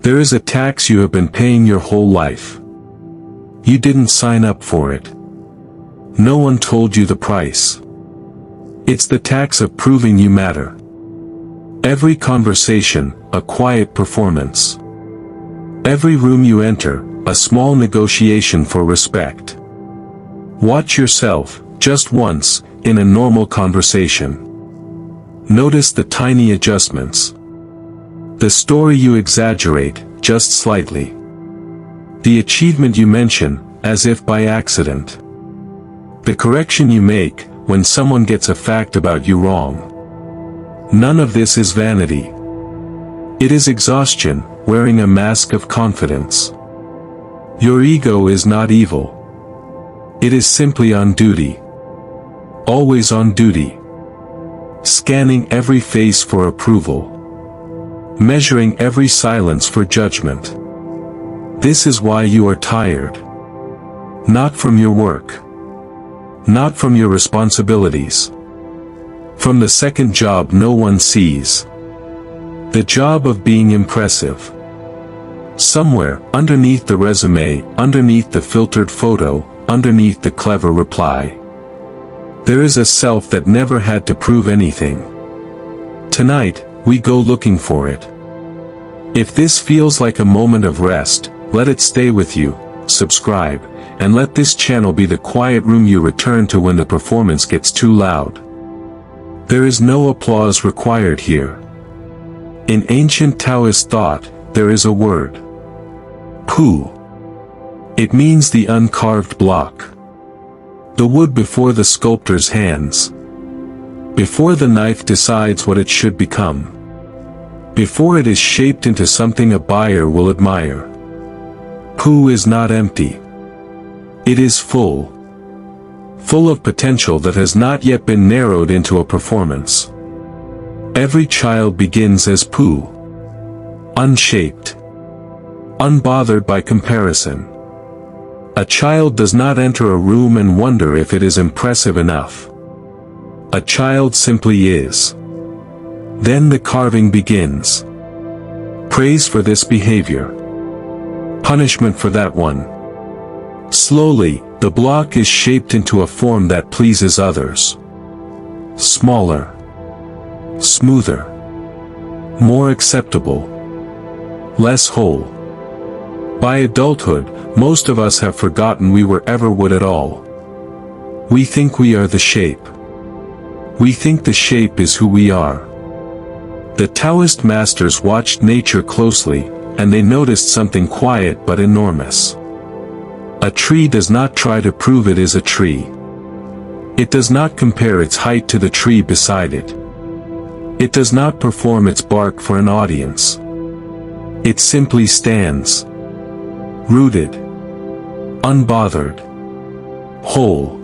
There is a tax you have been paying your whole life. You didn't sign up for it. No one told you the price. It's the tax of proving you matter. Every conversation, a quiet performance. Every room you enter, a small negotiation for respect. Watch yourself, just once, in a normal conversation. Notice the tiny adjustments. The story you exaggerate, just slightly. The achievement you mention, as if by accident. The correction you make, when someone gets a fact about you wrong. None of this is vanity. It is exhaustion, wearing a mask of confidence. Your ego is not evil. It is simply on duty. Always on duty. Scanning every face for approval. Measuring every silence for judgment. This is why you are tired. Not from your work. Not from your responsibilities. From the second job no one sees. The job of being impressive. Somewhere, underneath the resume, underneath the filtered photo, underneath the clever reply. There is a self that never had to prove anything. Tonight, we go looking for it. If this feels like a moment of rest, let it stay with you, subscribe, and let this channel be the quiet room you return to when the performance gets too loud. There is no applause required here. In ancient Taoist thought, there is a word. Pu. It means the uncarved block. The wood before the sculptor's hands. Before the knife decides what it should become. Before it is shaped into something a buyer will admire. Pu is not empty. It is full. Full of potential that has not yet been narrowed into a performance. Every child begins as Pu. Unshaped. Unbothered by comparison. A child does not enter a room and wonder if it is impressive enough. A child simply is. Then the carving begins. Praise for this behavior. Punishment for that one. Slowly, the block is shaped into a form that pleases others. Smaller. Smoother. More acceptable. Less whole. By adulthood, most of us have forgotten we were ever wood at all. We think we are the shape. We think the shape is who we are. The Taoist masters watched nature closely, and they noticed something quiet but enormous. A tree does not try to prove it is a tree. It does not compare its height to the tree beside it. It does not perform its bark for an audience. It simply stands. Rooted. Unbothered. Whole.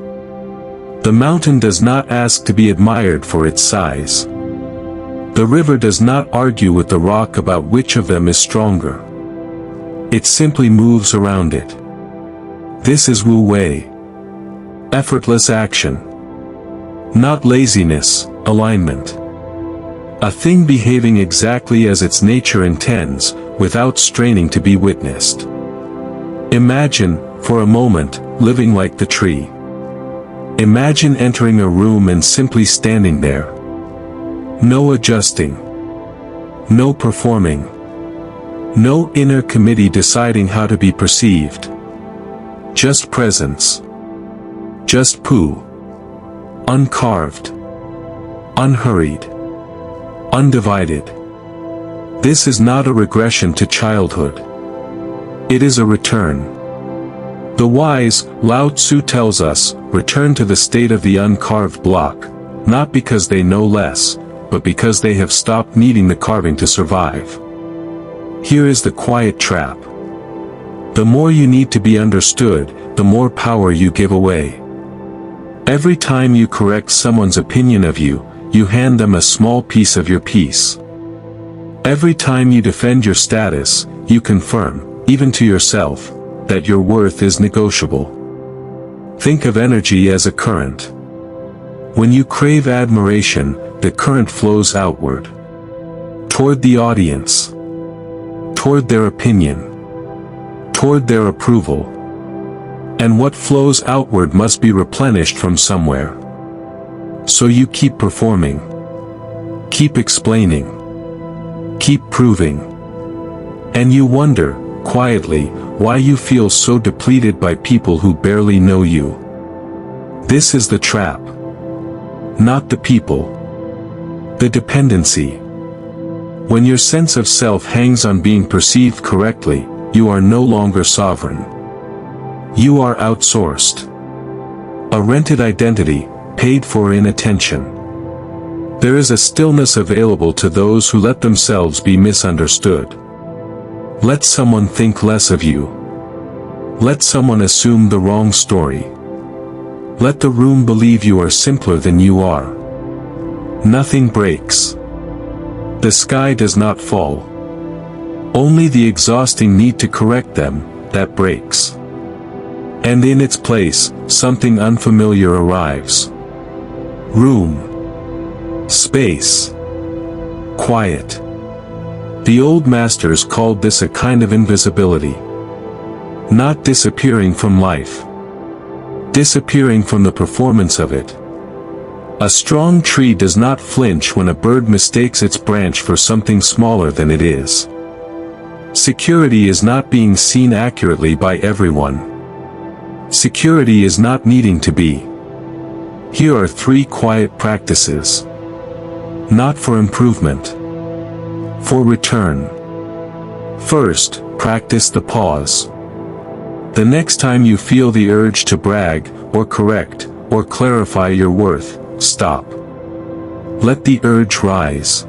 The mountain does not ask to be admired for its size. The river does not argue with the rock about which of them is stronger. It simply moves around it. This is Wu Wei. Effortless action. Not laziness, alignment. A thing behaving exactly as its nature intends, without straining to be witnessed. Imagine, for a moment, living like the tree. Imagine entering a room and simply standing there. No adjusting. No performing. No inner committee deciding how to be perceived. Just presence. Just Pu. Uncarved. Unhurried. Undivided. This is not a regression to childhood. It is a return. The wise, Lao Tzu tells us, return to the state of the uncarved block, not because they know less, but because they have stopped needing the carving to survive. Here is the quiet trap. The more you need to be understood, the more power you give away. Every time you correct someone's opinion of you, you hand them a small piece of your peace. Every time you defend your status, you confirm, even to yourself, that your worth is negotiable. Think of energy as a current. When you crave admiration, the current flows outward. Toward the audience. toward their opinion, toward their approval. And what flows outward must be replenished from somewhere. So you keep performing, keep explaining, keep proving. And you wonder, quietly, why you feel so depleted by people who barely know you. This is the trap. Not the people. The dependency. When your sense of self hangs on being perceived correctly, you are no longer sovereign. You are outsourced. A rented identity, paid for inattention. There is a stillness available to those who let themselves be misunderstood. Let someone think less of you. Let someone assume the wrong story. Let the room believe you are simpler than you are. Nothing breaks. The sky does not fall. Only the exhausting need to correct them, that breaks. And in its place, something unfamiliar arrives. Room. Space. Quiet. The old masters called this a kind of invisibility. Not disappearing from life. Disappearing from the performance of it. A strong tree does not flinch when a bird mistakes its branch for something smaller than it is. Security is not being seen accurately by everyone. Security is not needing to be. Here are 3 quiet practices. Not for improvement. For return. First, practice the pause. The next time you feel the urge to brag, or correct, or clarify your worth, stop. Let the urge rise.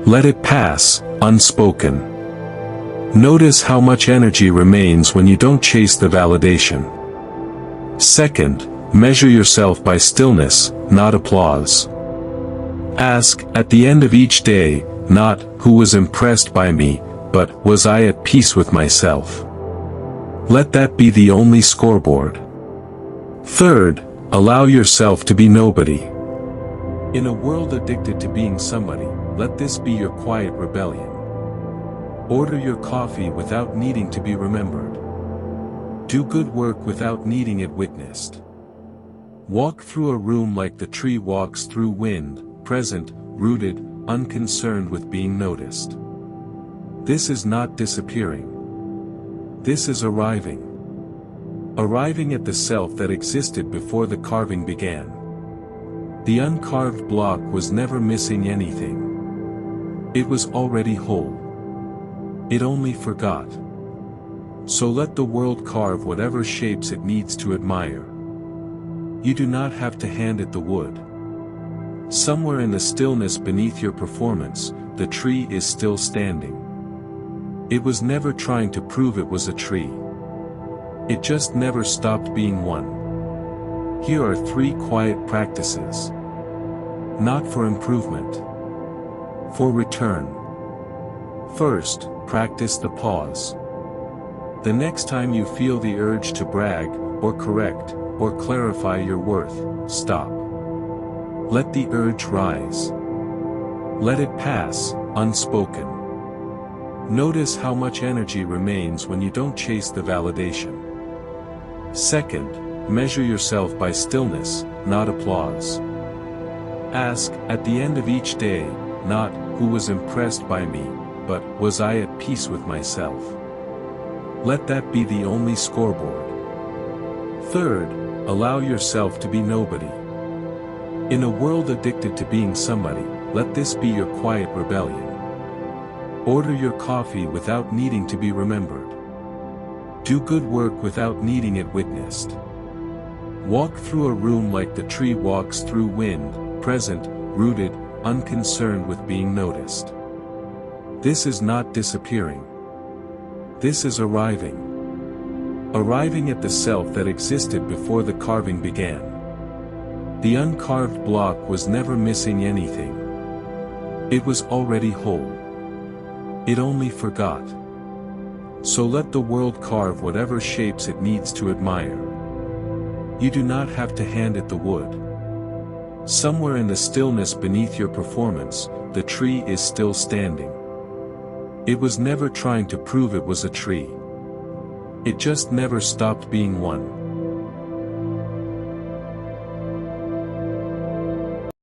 Let it pass, unspoken. Notice how much energy remains when you don't chase the validation. Second, measure yourself by stillness, not applause. Ask, at the end of each day, not, who was impressed by me, but, was I at peace with myself? Let that be the only scoreboard. Third, allow yourself to be nobody. In a world addicted to being somebody, let this be your quiet rebellion. Order your coffee without needing to be remembered. Do good work without needing it witnessed. Walk through a room like the tree walks through wind, present, rooted, unconcerned with being noticed. This is not disappearing. This is arriving. Arriving at the self that existed before the carving began. The uncarved block was never missing anything. It was already whole. It only forgot. So let the world carve whatever shapes it needs to admire. You do not have to hand it the wood. Somewhere in the stillness beneath your performance, the tree is still standing. It was never trying to prove it was a tree. It just never stopped being one. Here are 3 quiet practices. Not for improvement. For return. First, practice the pause. The next time you feel the urge to brag, or correct, or clarify your worth, stop. Let the urge rise. Let it pass, unspoken. Notice how much energy remains when you don't chase the validation. Second, measure yourself by stillness, not applause. Ask, at the end of each day, not, who was impressed by me, but, was I at peace with myself? Let that be the only scoreboard. Third, allow yourself to be nobody. In a world addicted to being somebody, let this be your quiet rebellion. Order your coffee without needing to be remembered. Do good work without needing it witnessed. Walk through a room like the tree walks through wind, present, rooted, unconcerned with being noticed. This is not disappearing. This is arriving. Arriving at the self that existed before the carving began. The uncarved block was never missing anything. It was already whole. It only forgot. So let the world carve whatever shapes it needs to admire. You do not have to hand it the wood. Somewhere in the stillness beneath your performance, the tree is still standing. It was never trying to prove it was a tree. It just never stopped being one.